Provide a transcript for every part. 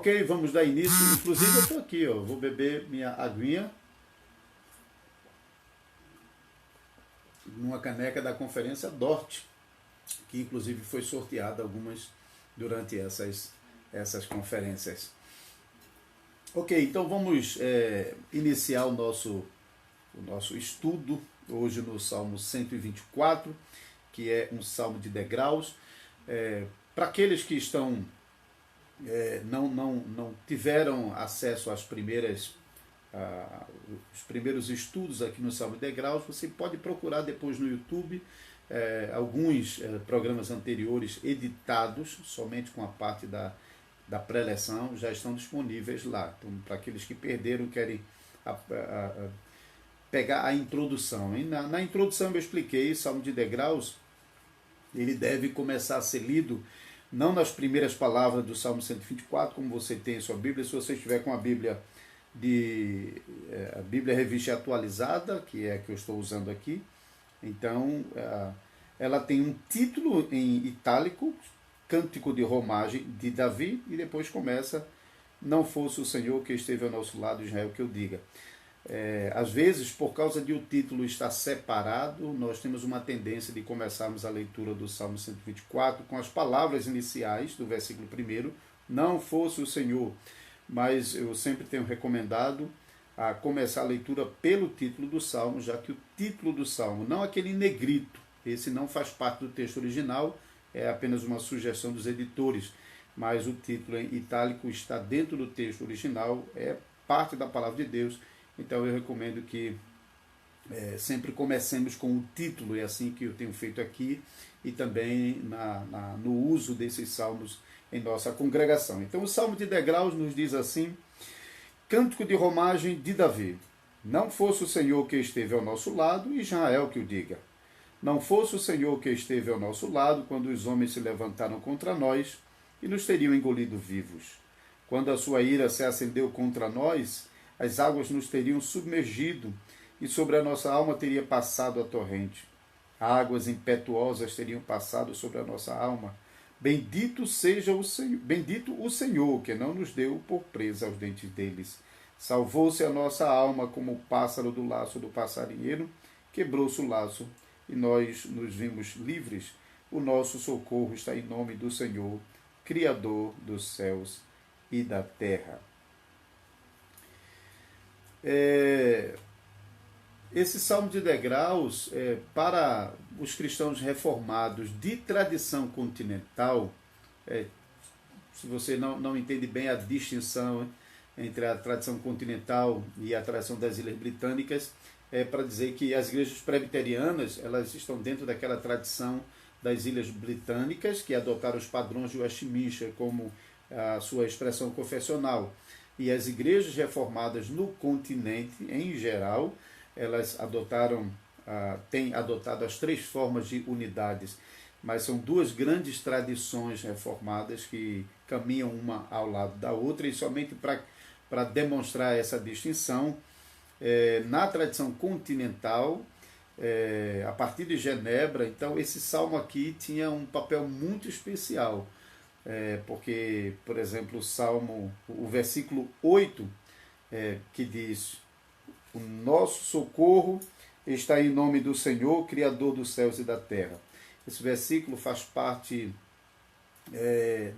Ok, vamos dar início. Inclusive eu estou aqui, ó, vou beber minha aguinha numa caneca da Conferência Dort, que inclusive foi sorteada algumas durante essas conferências. Ok, então vamos iniciar o nosso estudo hoje no Salmo 124, que é um salmo de degraus. Para aqueles que estão não tiveram acesso às os primeiros estudos aqui no Salmo de Degraus, você pode procurar depois no YouTube alguns programas anteriores editados, somente com a parte da pré-leção, já estão disponíveis lá. Então, para aqueles que perderam, querem pegar a introdução. E na introdução eu expliquei, Salmo de Degraus, ele deve começar a ser lido não nas primeiras palavras do Salmo 124, como você tem em sua Bíblia. Se você estiver com a Bíblia a Bíblia Revista Atualizada, que é a que eu estou usando aqui, então ela tem um título em itálico, Cântico de Romagem de Davi, e depois começa: não fosse o Senhor que esteve ao nosso lado, Israel que eu diga. Às vezes, por causa de o título estar separado, nós temos uma tendência de começarmos a leitura do Salmo 124 com as palavras iniciais do versículo 1, não fosse o Senhor. Mas eu sempre tenho recomendado a começar a leitura pelo título do Salmo, já que o título do Salmo, não aquele em negrito, esse não faz parte do texto original, é apenas uma sugestão dos editores, mas o título em itálico está dentro do texto original, é parte da palavra de Deus. Então eu recomendo que sempre comecemos com o título, é assim que eu tenho feito aqui, e também no uso desses salmos em nossa congregação. Então o Salmo de Degraus nos diz assim: Cântico de Romagem de Davi. Não fosse o Senhor que esteve ao nosso lado, Israel que o diga. Não fosse o Senhor que esteve ao nosso lado, quando os homens se levantaram contra nós e nos teriam engolido vivos. Quando a sua ira se acendeu contra nós, as águas nos teriam submergido e sobre a nossa alma teria passado a torrente. Águas impetuosas teriam passado sobre a nossa alma. Bendito seja o Senhor, bendito o Senhor, que não nos deu por presa aos dentes deles. Salvou-se a nossa alma como o pássaro do laço do passarinheiro, quebrou-se o laço e nós nos vimos livres. O nosso socorro está em nome do Senhor, Criador dos céus e da terra. Esse Salmo de Degraus, para os cristãos reformados de tradição continental, se você não entende bem a distinção entre a tradição continental e a tradição das Ilhas Britânicas, é para dizer que as igrejas presbiterianas, elas estão dentro daquela tradição das Ilhas Britânicas, que adotaram os padrões de Westminster como a sua expressão confessional. E as igrejas reformadas no continente, em geral, elas têm adotado as três formas de unidades, mas são duas grandes tradições reformadas que caminham uma ao lado da outra, e somente para demonstrar essa distinção, na tradição continental, a partir de Genebra, então esse salmo aqui tinha um papel muito especial, porque, por exemplo, o versículo 8, que diz: o nosso socorro está em nome do Senhor, Criador dos céus e da terra. Esse versículo faz parte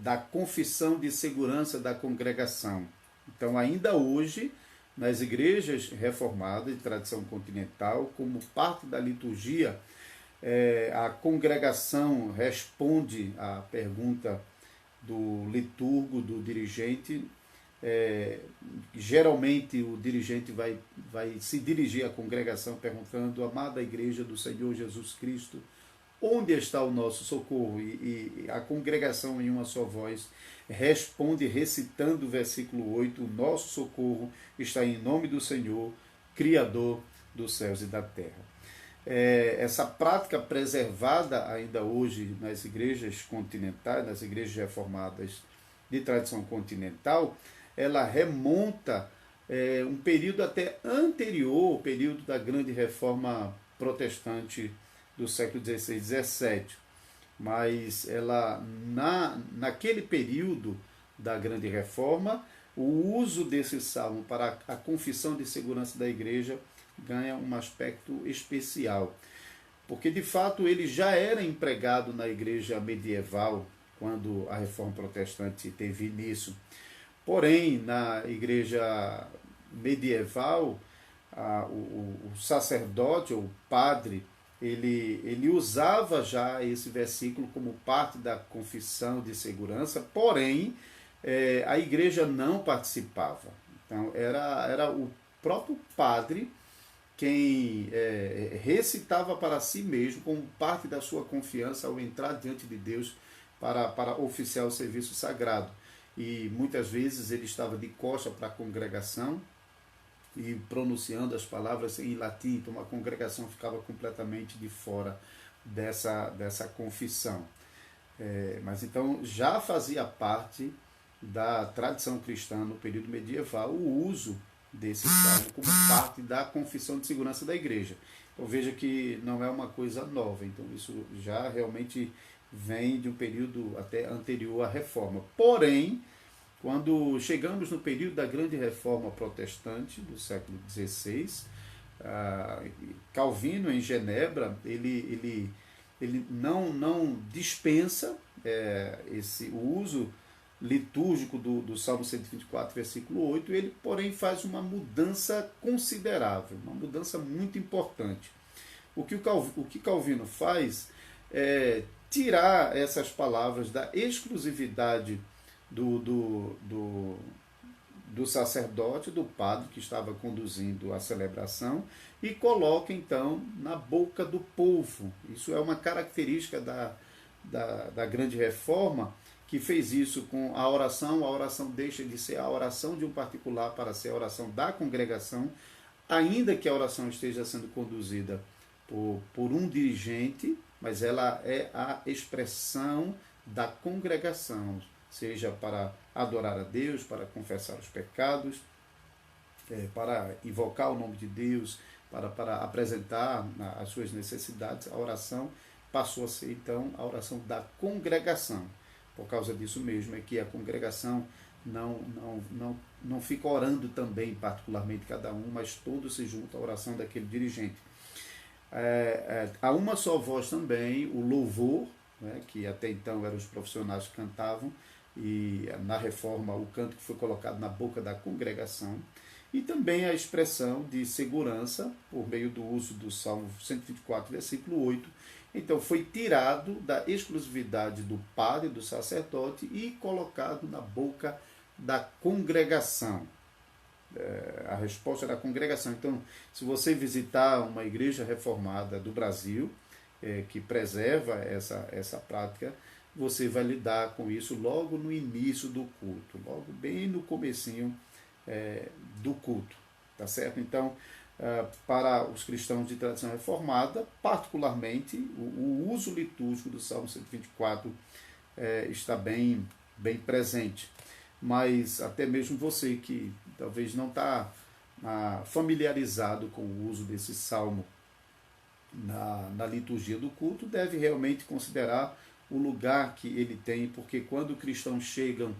da confissão de segurança da congregação. Então, ainda hoje, nas igrejas reformadas de tradição continental, como parte da liturgia, a congregação responde à pergunta do liturgo, do dirigente. Geralmente o dirigente vai se dirigir à congregação perguntando: amada igreja do Senhor Jesus Cristo, onde está o nosso socorro? E a congregação, em uma só voz, responde recitando o versículo 8: o nosso socorro está em nome do Senhor, Criador dos céus e da terra. Essa prática preservada ainda hoje nas igrejas continentais, nas igrejas reformadas de tradição continental, ela remonta um período até anterior ao período da grande reforma protestante do século XVI e XVII. Mas ela, naquele período, da Grande Reforma, o uso desse salmo para a confissão de segurança da igreja ganha um aspecto especial. Porque, de fato, ele já era empregado na igreja medieval, quando a Reforma Protestante teve início. Porém, na igreja medieval, o sacerdote ou padre, ele usava já esse versículo como parte da confissão de segurança, porém, a igreja não participava. Então, era o próprio padre quem recitava para si mesmo, como parte da sua confiança ao entrar diante de Deus para oficiar o serviço sagrado. E muitas vezes ele estava de costa para a congregação e pronunciando as palavras em latim, então a congregação ficava completamente de fora dessa confissão. Mas então já fazia parte da tradição cristã no período medieval o uso desse salmo como parte da confissão de segurança da igreja. Então veja que não é uma coisa nova, então isso já realmente vem de um período até anterior à Reforma. Porém, quando chegamos no período da Grande Reforma Protestante, do século XVI, Calvino, em Genebra, ele não dispensa o uso litúrgico do Salmo 124, versículo 8, ele, porém, faz uma mudança considerável, uma mudança muito importante. O que Calvino faz é tirar essas palavras da exclusividade do sacerdote, do padre que estava conduzindo a celebração, e coloca então na boca do povo. Isso é uma característica da Grande Reforma, que fez isso com a oração deixa de ser a oração de um particular para ser a oração da congregação, ainda que a oração esteja sendo conduzida por um dirigente, mas ela é a expressão da congregação, seja para adorar a Deus, para confessar os pecados, para invocar o nome de Deus, para apresentar as suas necessidades. A oração passou a ser, então, a oração da congregação. Por causa disso mesmo é que a congregação não fica orando também, particularmente cada um, mas todos se juntam à oração daquele dirigente. Há uma só voz também, o louvor, né, que até então eram os profissionais que cantavam, e na Reforma o canto que foi colocado na boca da congregação, e também a expressão de segurança por meio do uso do Salmo 124, versículo 8. Então foi tirado da exclusividade do padre, do sacerdote, e colocado na boca da congregação. A resposta da congregação. Então, se você visitar uma igreja reformada do Brasil, que preserva essa prática, você vai lidar com isso logo no início do culto, logo bem no comecinho do culto, tá certo? Então, para os cristãos de tradição reformada, particularmente, o uso litúrgico do Salmo 124 está bem presente. Mas até mesmo você que talvez não está familiarizado com o uso desse salmo na liturgia do culto, deve realmente considerar o lugar que ele tem, porque quando cristãos chegam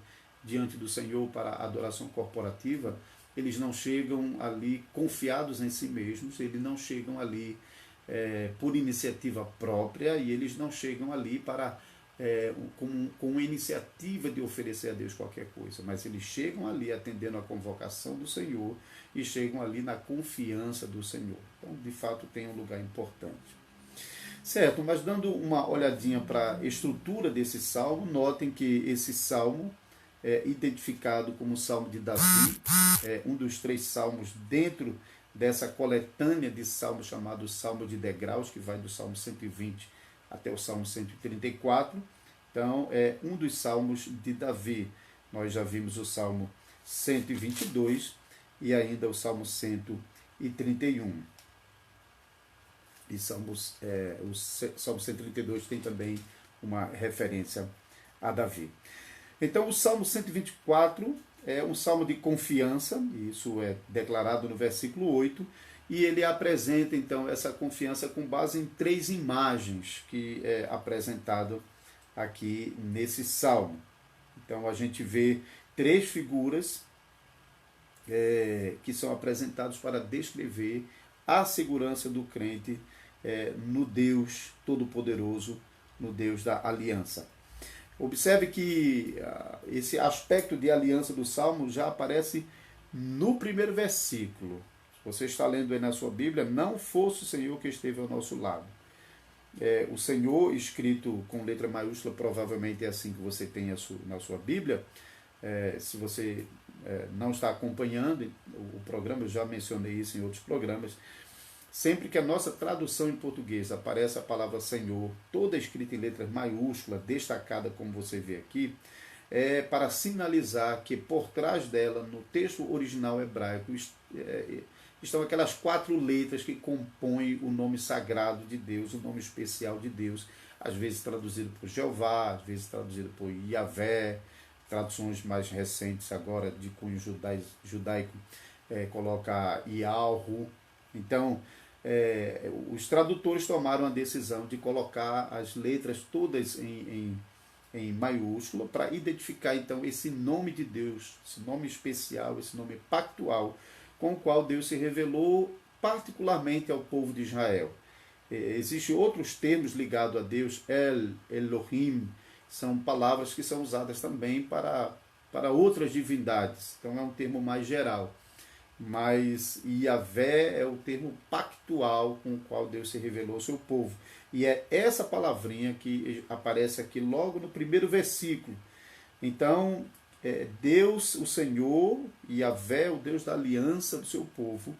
diante do Senhor para a adoração corporativa, eles não chegam ali confiados em si mesmos, eles não chegam ali por iniciativa própria, e eles não chegam ali com uma iniciativa de oferecer a Deus qualquer coisa, mas eles chegam ali atendendo a convocação do Senhor e chegam ali na confiança do Senhor. Então, de fato, tem um lugar importante. Certo, mas dando uma olhadinha para a estrutura desse salmo, notem que esse salmo é identificado como o Salmo de Davi, um dos 3 salmos dentro dessa coletânea de salmos chamado Salmo de Degraus, que vai do Salmo 120 até o Salmo 134. Então, é um dos salmos de Davi. Nós já vimos o Salmo 122 e ainda o Salmo 131. E o Salmo 132 tem também uma referência a Davi. Então, o Salmo 124 é um salmo de confiança, e isso é declarado no versículo 8, e ele apresenta, então, essa confiança com base em 3 imagens que é apresentado aqui nesse salmo. Então a gente vê três figuras que são apresentados para descrever a segurança do crente no Deus Todo-Poderoso, no Deus da aliança. Observe que esse aspecto de aliança do Salmo já aparece no primeiro versículo. Se você está lendo aí na sua Bíblia, não fosse o Senhor que esteve ao nosso lado. O Senhor, escrito com letra maiúscula, provavelmente é assim que você tem na sua Bíblia. Se você não está acompanhando o programa, eu já mencionei isso em outros programas, sempre que a nossa tradução em português aparece a palavra Senhor, toda escrita em letras maiúsculas, destacada como você vê aqui, é para sinalizar que por trás dela, no texto original hebraico, estão aquelas 4 letras que compõem o nome sagrado de Deus, o nome especial de Deus, às vezes traduzido por Jeová, às vezes traduzido por Yahvé, traduções mais recentes agora de cunho judaico coloca Yahweh. Então, os tradutores tomaram a decisão de colocar as letras todas em maiúscula para identificar então esse nome de Deus, esse nome especial, esse nome pactual, com o qual Deus se revelou particularmente ao povo de Israel. Existem outros termos ligados a Deus, Elohim, são palavras que são usadas também para outras divindades, então é um termo mais geral. Mas Yahvé é o termo pactual com o qual Deus se revelou ao seu povo. E é essa palavrinha que aparece aqui logo no primeiro versículo. Então, Deus, o Senhor, Yahvé, o Deus da aliança do seu povo,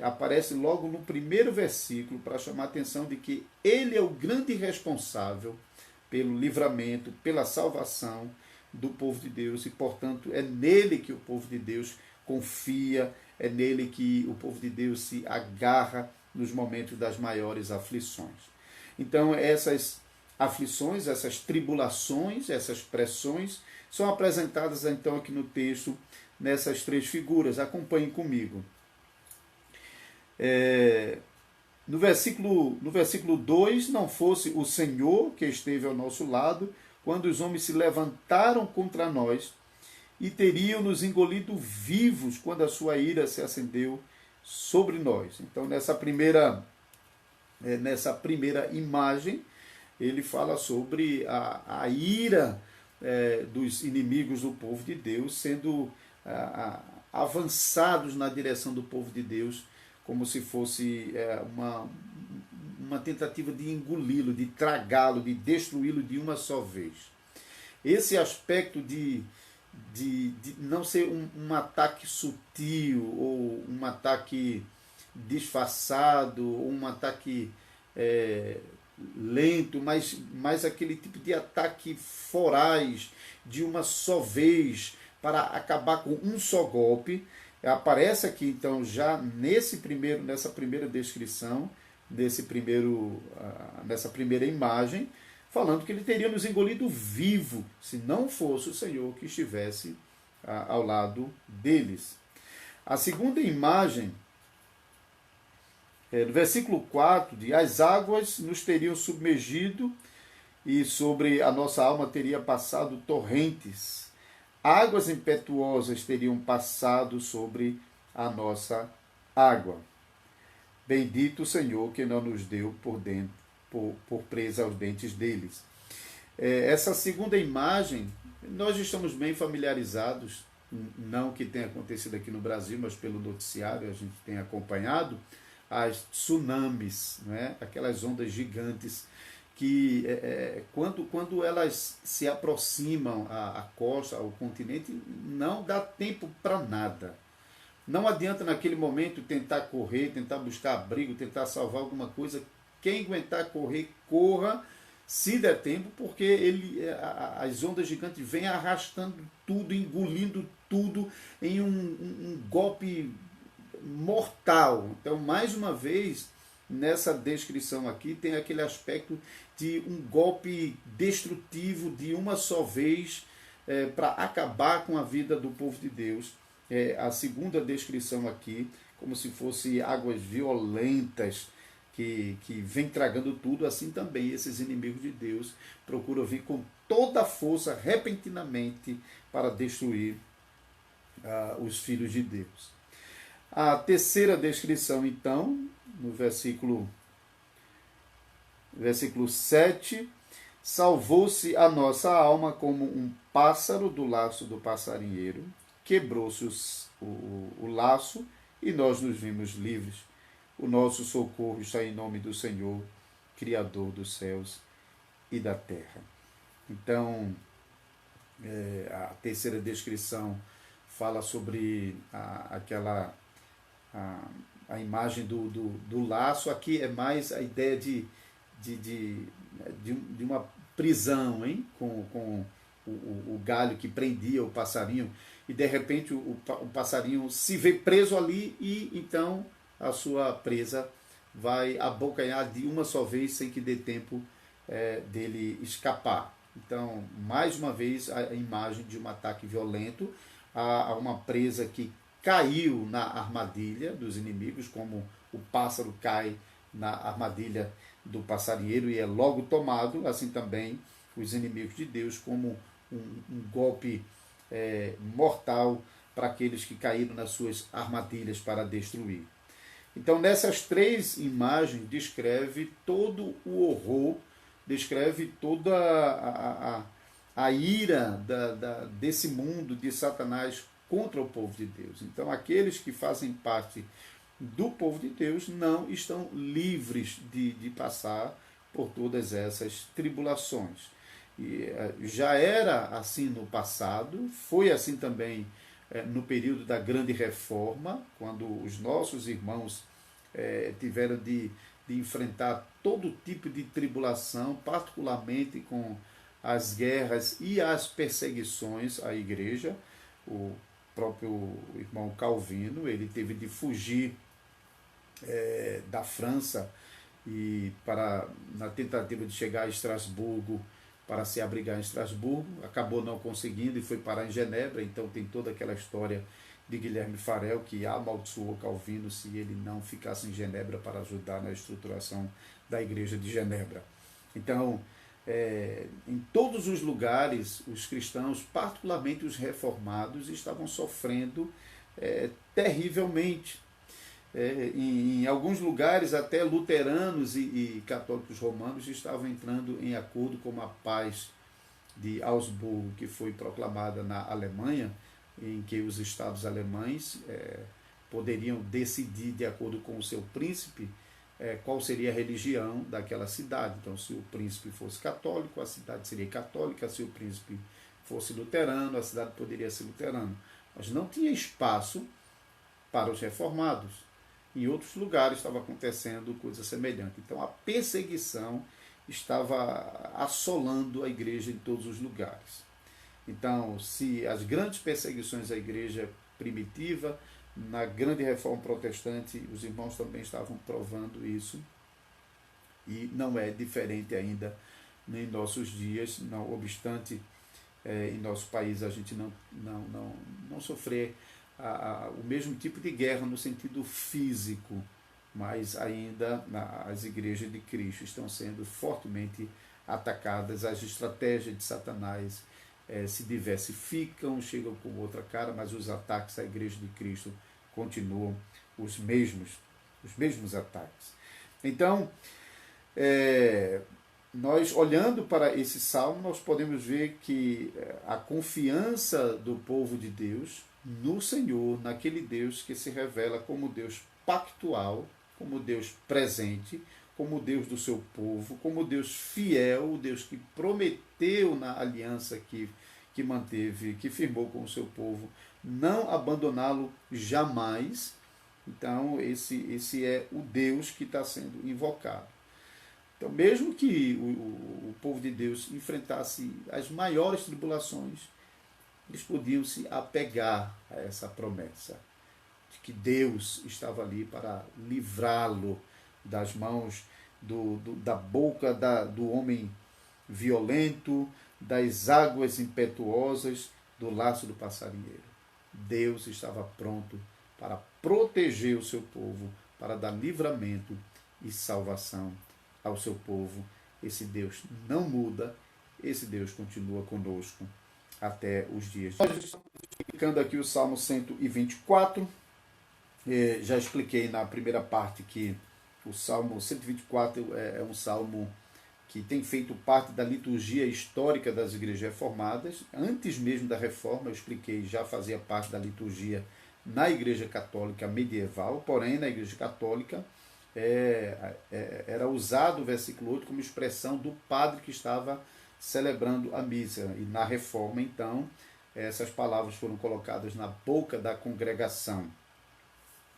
aparece logo no primeiro versículo para chamar a atenção de que Ele é o grande responsável pelo livramento, pela salvação do povo de Deus e, portanto, é nele que o povo de Deus confia, é nele que o povo de Deus se agarra nos momentos das maiores aflições. Então, essas aflições, essas tribulações, essas pressões são apresentadas então aqui no texto nessas 3 figuras. Acompanhem comigo. No versículo 2, não fosse o Senhor que esteve ao nosso lado, quando os homens se levantaram contra nós e teriam nos engolido vivos quando a sua ira se acendeu sobre nós. Então, nessa primeira imagem, ele fala sobre a ira dos inimigos do povo de Deus sendo avançados na direção do povo de Deus, como se fosse uma tentativa de engoli-lo, de tragá-lo, de destruí-lo de uma só vez. Esse aspecto de não ser um ataque sutil, ou um ataque disfarçado, ou um ataque lento, mas aquele tipo de ataque voraz, de uma só vez, para acabar com um só golpe, aparece aqui então já nessa primeira descrição, nessa primeira imagem, falando que ele teria nos engolido vivo, se não fosse o Senhor que estivesse ao lado deles. A segunda imagem, no versículo 4, diz: as águas nos teriam submergido e sobre a nossa alma teria passado torrentes. Águas impetuosas teriam passado sobre a nossa água. Bendito o Senhor que não nos deu por presa aos dentes deles. Essa segunda imagem, nós estamos bem familiarizados, não que tenha acontecido aqui no Brasil, mas pelo noticiário a gente tem acompanhado, as tsunamis, né? Aquelas ondas gigantes que quando elas se aproximam à costa, ao continente, não dá tempo para nada. Não adianta naquele momento tentar correr, tentar buscar abrigo, tentar salvar alguma coisa. Quem aguentar correr, corra, se der tempo, porque as ondas gigantes vêm arrastando tudo, engolindo tudo em um golpe mortal. Então, mais uma vez, nessa descrição aqui, tem aquele aspecto de um golpe destrutivo de uma só vez para acabar com a vida do povo de Deus. A segunda descrição aqui, como se fosse águas violentas que vem tragando tudo, assim também esses inimigos de Deus procuram vir com toda a força repentinamente para destruir os filhos de Deus. A terceira descrição, então, no versículo 7, salvou-se a nossa alma como um pássaro do laço do passarinheiro, quebrou-se o laço e nós nos vimos livres. O nosso socorro está em nome do Senhor, Criador dos céus e da terra. Então, a terceira descrição fala sobre a imagem do laço. Aqui é mais a ideia de uma prisão, hein? Com o galho que prendia o passarinho, e de repente o passarinho se vê preso ali, e então a sua presa vai abocanhar de uma só vez sem que dê tempo dele escapar. Então, mais uma vez, a imagem de um ataque violento a uma presa que caiu na armadilha dos inimigos, como o pássaro cai na armadilha do passarinheiro e é logo tomado, assim também os inimigos de Deus, como um golpe mortal para aqueles que caíram nas suas armadilhas para destruir. Então, nessas três imagens, descreve todo o horror, descreve toda a ira desse mundo de Satanás contra o povo de Deus. Então, aqueles que fazem parte do povo de Deus não estão livres de passar por todas essas tribulações. E já era assim no passado, foi assim também no período da Grande Reforma, quando os nossos irmãos tiveram de enfrentar todo tipo de tribulação, particularmente com as guerras e as perseguições à igreja. O próprio irmão Calvino, ele teve de fugir da França e na tentativa de chegar a Estrasburgo, para se abrigar em Estrasburgo, acabou não conseguindo e foi parar em Genebra. Então tem toda aquela história de Guilherme Farel, que amaldiçoou Calvino se ele não ficasse em Genebra para ajudar na estruturação da igreja de Genebra. Então, em todos os lugares, os cristãos, particularmente os reformados, estavam sofrendo terrivelmente. Em alguns lugares, até luteranos e católicos romanos estavam entrando em acordo com a paz de Augsburgo, que foi proclamada na Alemanha, em que os estados alemães poderiam decidir, de acordo com o seu príncipe, qual seria a religião daquela cidade. Então, se o príncipe fosse católico, a cidade seria católica; se o príncipe fosse luterano, a cidade poderia ser luterana. Mas não tinha espaço para os reformados. Em outros lugares estava acontecendo coisa semelhante. Então, a perseguição estava assolando a igreja em todos os lugares. Então, se as grandes perseguições à igreja primitiva, na grande reforma protestante, os irmãos também estavam provando isso, e não é diferente ainda em nossos dias, não obstante em nosso país a gente não sofrer o mesmo tipo de guerra no sentido físico, mas ainda as igrejas de Cristo estão sendo fortemente atacadas. As estratégias de Satanás se diversificam, chegam com outra cara, mas os ataques à igreja de Cristo continuam os mesmos ataques. Então, nós olhando para esse salmo, nós podemos ver que a confiança do povo de Deus no Senhor, naquele Deus que se revela como Deus pactual, como Deus presente, como Deus do seu povo, como Deus fiel, o Deus que prometeu na aliança que manteve, que firmou com o seu povo, não abandoná-lo jamais. Então, esse é o Deus que está sendo invocado. Então, mesmo que o povo de Deus enfrentasse as maiores tribulações, eles podiam se apegar a essa promessa de que Deus estava ali para livrá-lo das mãos, da boca do homem violento, das águas impetuosas, do laço do passarinheiro. Deus estava pronto para proteger o seu povo, para dar livramento e salvação ao seu povo. Esse Deus não muda, esse Deus continua conosco até os dias. Nós estamos explicando aqui o Salmo 124. Já expliquei na primeira parte que o Salmo 124 é um salmo que tem feito parte da liturgia histórica das igrejas reformadas. Antes mesmo da reforma, eu expliquei, já fazia parte da liturgia na Igreja Católica medieval, porém na Igreja Católica era usado o versículo 8 como expressão do padre que estava celebrando a missa. E na reforma, então, essas palavras foram colocadas na boca da congregação.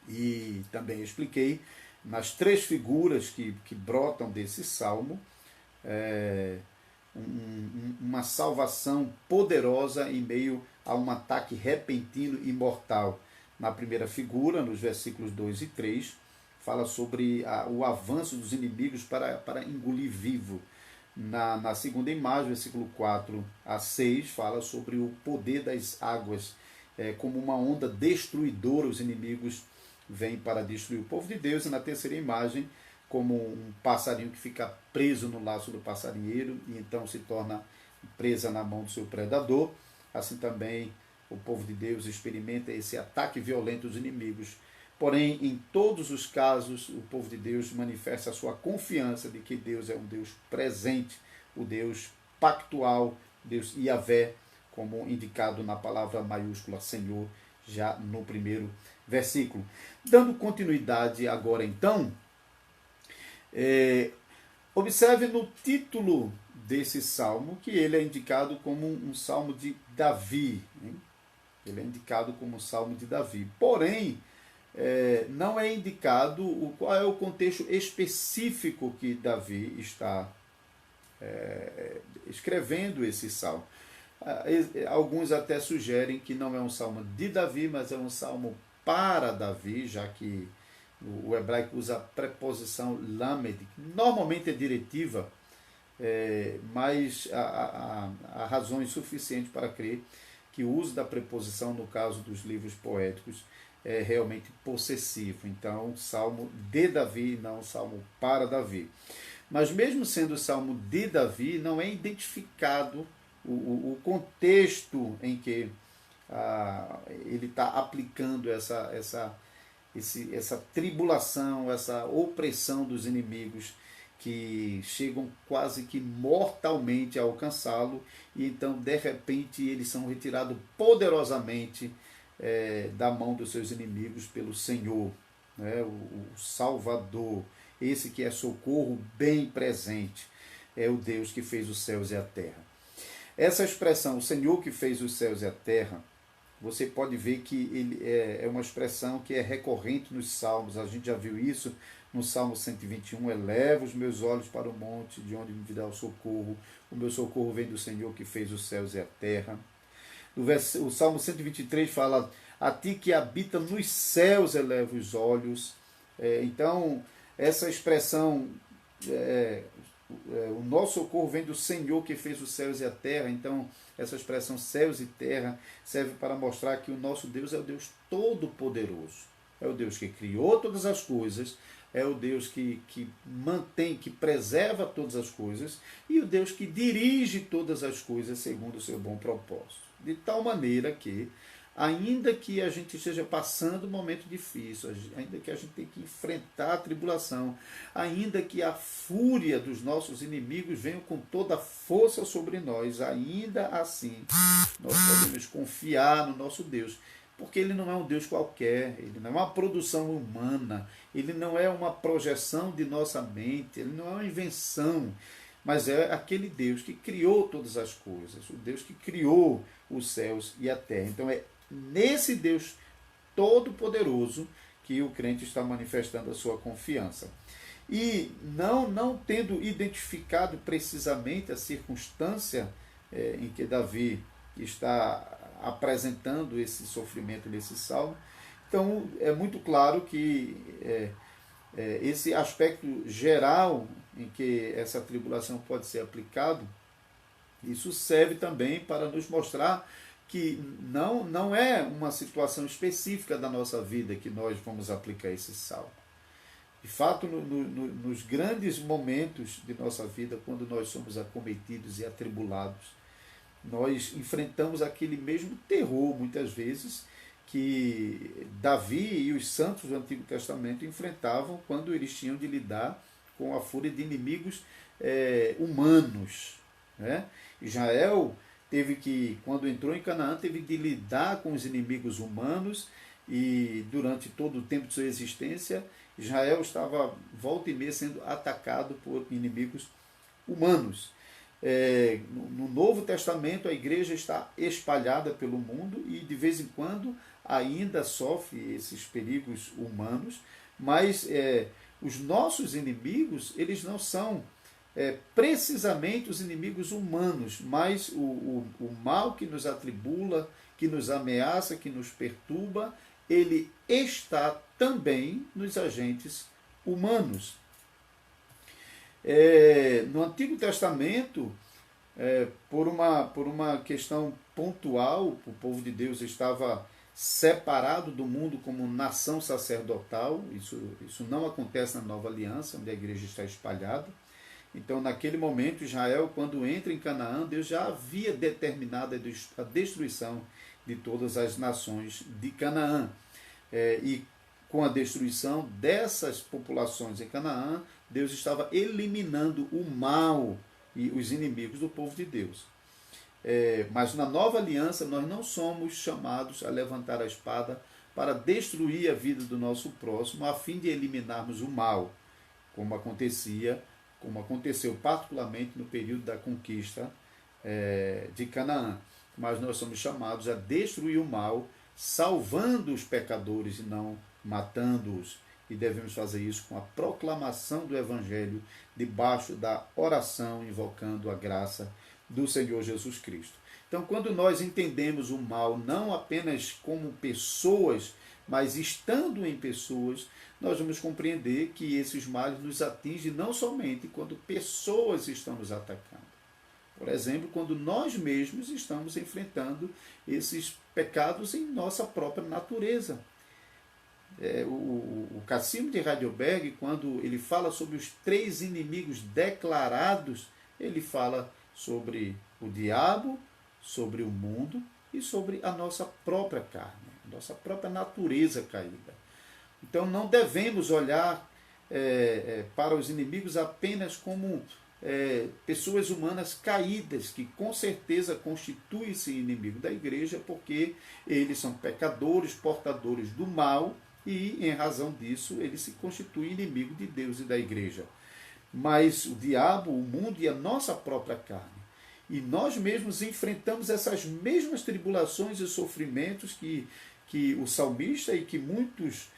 E também expliquei nas três figuras que brotam desse salmo, uma salvação poderosa em meio a um ataque repentino e mortal. Na primeira figura, nos versículos 2 e 3, fala sobre o avanço dos inimigos para engolir vivo. Na segunda imagem, versículo 4 a 6, fala sobre o poder das águas, como uma onda destruidora, os inimigos vêm para destruir o povo de Deus. E na terceira imagem, como um passarinho que fica preso no laço do passarinheiro e então se torna presa na mão do seu predador, assim também o povo de Deus experimenta esse ataque violento dos inimigos. Porém, em todos os casos, o povo de Deus manifesta a sua confiança de que Deus é um Deus presente, o Deus pactual, Deus Yahvé, como indicado na palavra maiúscula Senhor, já no primeiro versículo. Dando continuidade agora então, observe no título desse salmo que ele é indicado como um salmo de Davi, hein? Ele é indicado como um salmo de Davi. Porém, não é indicado qual é o contexto específico que Davi está escrevendo esse salmo. Alguns até sugerem que não é um salmo de Davi, mas é um salmo para Davi, já que o hebraico usa a preposição lamed, que normalmente é diretiva, mas há razões suficientes para crer que o uso da preposição, no caso dos livros poéticos, é realmente possessivo. Então, salmo de Davi, não salmo para Davi. Mas mesmo sendo o salmo de Davi, não é identificado o contexto em que ele está aplicando essa tribulação, essa opressão dos inimigos que chegam quase que mortalmente a alcançá-lo, e então de repente eles são retirados poderosamente da mão dos seus inimigos pelo Senhor, né? O Salvador, esse que é socorro bem presente, é o Deus que fez os céus e a terra. Essa expressão, o Senhor que fez os céus e a terra, você pode ver que ele é uma expressão que é recorrente nos salmos. A gente já viu isso no Salmo 121, eleva os meus olhos para o monte, de onde me virá o socorro. O meu socorro vem do Senhor que fez os céus e a terra. O Salmo 123 fala, a ti que habita nos céus eleva os olhos. Então, essa expressão, o nosso socorro vem do Senhor que fez os céus e a terra. Então, essa expressão céus e terra serve para mostrar que o nosso Deus é o Deus todo-poderoso. É o Deus que criou todas as coisas, é o Deus que mantém, que preserva todas as coisas, e o Deus que dirige todas as coisas segundo o seu bom propósito. De tal maneira que, ainda que a gente esteja passando um momento difícil, ainda que a gente tenha que enfrentar a tribulação, ainda que a fúria dos nossos inimigos venha com toda a força sobre nós, ainda assim nós podemos confiar no nosso Deus, porque ele não é um Deus qualquer, ele não é uma produção humana, ele não é uma projeção de nossa mente, ele não é uma invenção, mas é aquele Deus que criou todas as coisas, o Deus que criou os céus e a terra. Então é nesse Deus todo-poderoso que o crente está manifestando a sua confiança. E não tendo identificado precisamente a circunstância em que Davi está apresentando esse sofrimento nesse salmo, então é muito claro que esse aspecto geral em que essa tribulação pode ser aplicado, isso serve também para nos mostrar que não é uma situação específica da nossa vida que nós vamos aplicar esse salmo. De fato, nos grandes momentos de nossa vida, quando nós somos acometidos e atribulados, nós enfrentamos aquele mesmo terror, muitas vezes, que Davi e os santos do Antigo Testamento enfrentavam quando eles tinham de lidar com a fúria de inimigos humanos. Né? Israel teve que, quando entrou em Canaã, teve de lidar com os inimigos humanos, e durante todo o tempo de sua existência, Israel estava volta e meia sendo atacado por inimigos humanos. No Novo Testamento, a igreja está espalhada pelo mundo e de vez em quando ainda sofre esses perigos humanos, mas os nossos inimigos, eles não são precisamente os inimigos humanos, mas o mal que nos atribula, que nos ameaça, que nos perturba, ele está também nos agentes humanos. No Antigo Testamento, por uma questão pontual, o povo de Deus estava separado do mundo como nação sacerdotal. Isso não acontece na Nova Aliança, onde a igreja está espalhada. Então, naquele momento, Israel, quando entra em Canaã, Deus já havia determinado a destruição de todas as nações de Canaã. E com a destruição dessas populações em Canaã, Deus estava eliminando o mal e os inimigos do povo de Deus. Mas na nova aliança, nós não somos chamados a levantar a espada para destruir a vida do nosso próximo, a fim de eliminarmos o mal, como aconteceu particularmente no período da conquista de Canaã. Mas nós somos chamados a destruir o mal, salvando os pecadores e não matando-os. E devemos fazer isso com a proclamação do Evangelho, debaixo da oração, invocando a graça do Senhor Jesus Cristo. Então, quando nós entendemos o mal não apenas como pessoas, mas estando em pessoas, nós vamos compreender que esses males nos atingem não somente quando pessoas estão nos atacando. Por exemplo, quando nós mesmos estamos enfrentando esses pecados em nossa própria natureza. O Cassino de Heidelberg, quando ele fala sobre os 3 inimigos declarados, ele fala sobre o diabo, sobre o mundo e sobre a nossa própria carne, nossa própria natureza caída. Então não devemos olhar para os inimigos apenas como pessoas humanas caídas, que com certeza constituem-se inimigo da igreja, porque eles são pecadores, portadores do mal, e em razão disso eles se constituem inimigo de Deus e da igreja. Mas o diabo, o mundo e a nossa própria carne. E nós mesmos enfrentamos essas mesmas tribulações e sofrimentos que o salmista e que muitos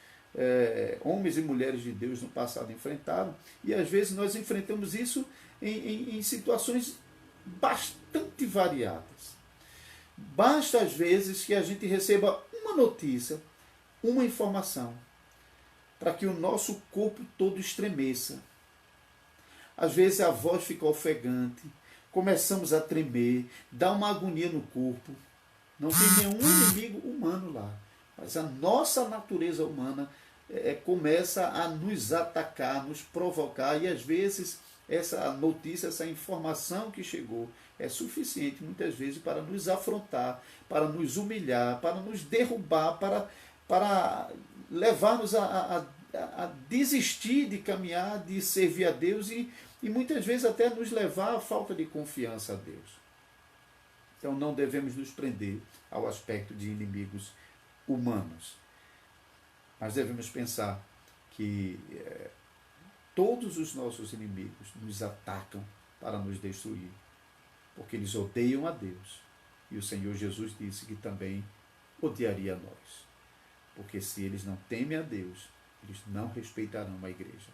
homens e mulheres de Deus no passado enfrentaram. E às vezes nós enfrentamos isso em situações bastante variadas. Basta às vezes que a gente receba uma notícia, uma informação, para que o nosso corpo todo estremeça. Às vezes a voz fica ofegante, começamos a tremer, dá uma agonia no corpo. Não tem nenhum inimigo humano lá, mas a nossa natureza humana começa a nos atacar, nos provocar, e às vezes essa notícia, essa informação que chegou é suficiente muitas vezes para nos afrontar, para nos humilhar, para nos derrubar, para levar-nos a desistir de caminhar, de servir a Deus e muitas vezes até nos levar à falta de confiança a Deus. Então não devemos nos prender ao aspecto de inimigos humanos. Mas devemos pensar que todos os nossos inimigos nos atacam para nos destruir, porque eles odeiam a Deus. E o Senhor Jesus disse que também odiaria a nós. Porque se eles não temem a Deus, eles não respeitarão a igreja.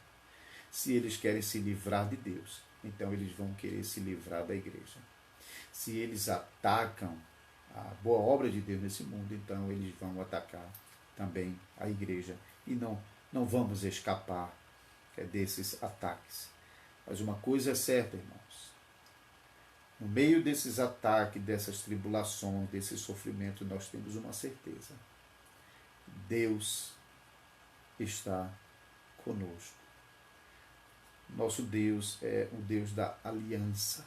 Se eles querem se livrar de Deus, então eles vão querer se livrar da igreja. Se eles atacam a boa obra de Deus nesse mundo, então eles vão atacar também a igreja. E não vamos escapar desses ataques. Mas uma coisa é certa, irmãos. No meio desses ataques, dessas tribulações, desse sofrimento, nós temos uma certeza. Deus está conosco. Nosso Deus é o Deus da aliança.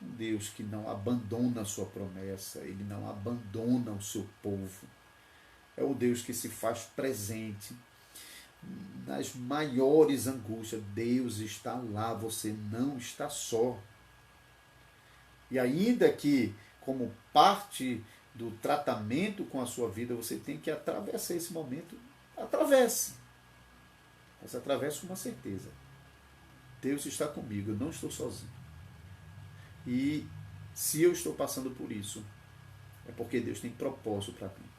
Um Deus que não abandona a sua promessa, ele não abandona o seu povo. É o Deus que se faz presente nas maiores angústias. Deus está lá, você não está só. E ainda que, como parte do tratamento com a sua vida, você tem que atravessar esse momento, atravesse. Mas atravesse com uma certeza. Deus está comigo, eu não estou sozinho. E se eu estou passando por isso, é porque Deus tem propósito para mim.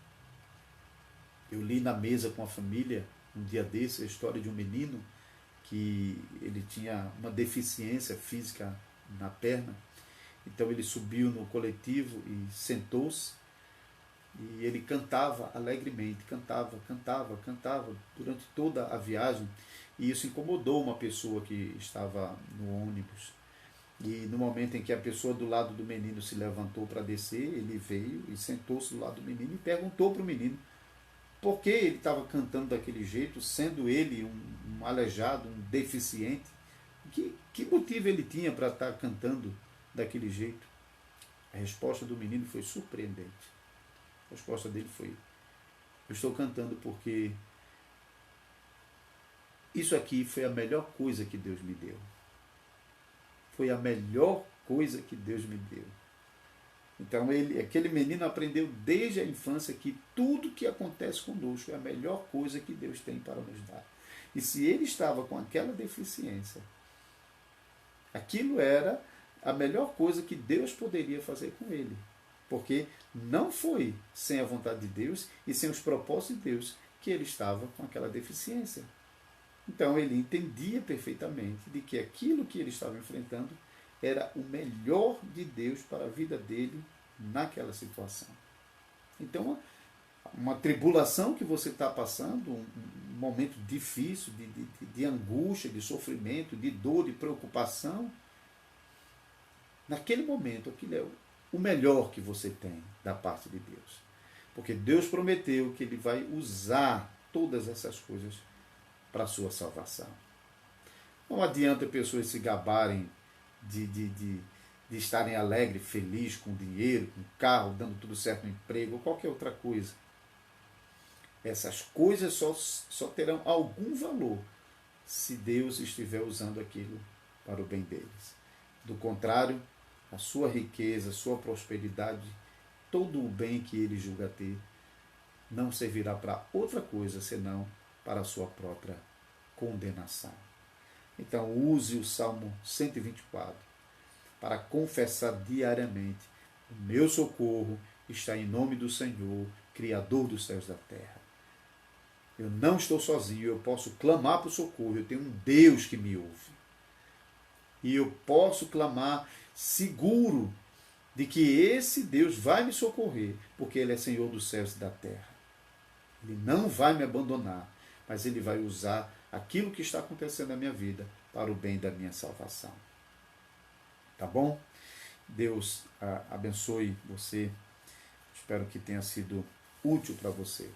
Eu li na mesa com a família, um dia desse, a história de um menino que ele tinha uma deficiência física na perna. Então ele subiu no coletivo e sentou-se e ele cantava alegremente, cantava durante toda a viagem, e isso incomodou uma pessoa que estava no ônibus. E no momento em que a pessoa do lado do menino se levantou para descer, ele veio e sentou-se do lado do menino e perguntou para o menino por que ele estava cantando daquele jeito, sendo ele um aleijado, um deficiente. Que motivo ele tinha para estar cantando daquele jeito? A resposta do menino foi surpreendente. A resposta dele foi: eu estou cantando porque isso aqui foi a melhor coisa que Deus me deu. Foi a melhor coisa que Deus me deu. Então aquele menino aprendeu desde a infância que tudo que acontece conosco é a melhor coisa que Deus tem para nos dar. E se ele estava com aquela deficiência, aquilo era a melhor coisa que Deus poderia fazer com ele. Porque não foi sem a vontade de Deus e sem os propósitos de Deus que ele estava com aquela deficiência. Então ele entendia perfeitamente de que aquilo que ele estava enfrentando era o melhor de Deus para a vida dele naquela situação. Então, uma tribulação que você está passando, um momento difícil, de angústia, de sofrimento, de dor, de preocupação, naquele momento, aquilo é o melhor que você tem da parte de Deus. Porque Deus prometeu que ele vai usar todas essas coisas para a sua salvação. Não adianta pessoas se gabarem de estarem alegres, felizes, com dinheiro, com carro, dando tudo certo no emprego, ou qualquer outra coisa. Essas coisas só terão algum valor se Deus estiver usando aquilo para o bem deles. Do contrário, a sua riqueza, a sua prosperidade, todo o bem que ele julga ter, não servirá para outra coisa senão para a sua própria condenação. Então use o Salmo 124 para confessar diariamente: o meu socorro está em nome do Senhor, Criador dos céus e da terra. Eu não estou sozinho, eu posso clamar por socorro, eu tenho um Deus que me ouve. E eu posso clamar seguro de que esse Deus vai me socorrer, porque Ele é Senhor dos céus e da terra. Ele não vai me abandonar, mas Ele vai usar aquilo que está acontecendo na minha vida para o bem da minha salvação. Tá bom? Deus abençoe você. Espero que tenha sido útil para você.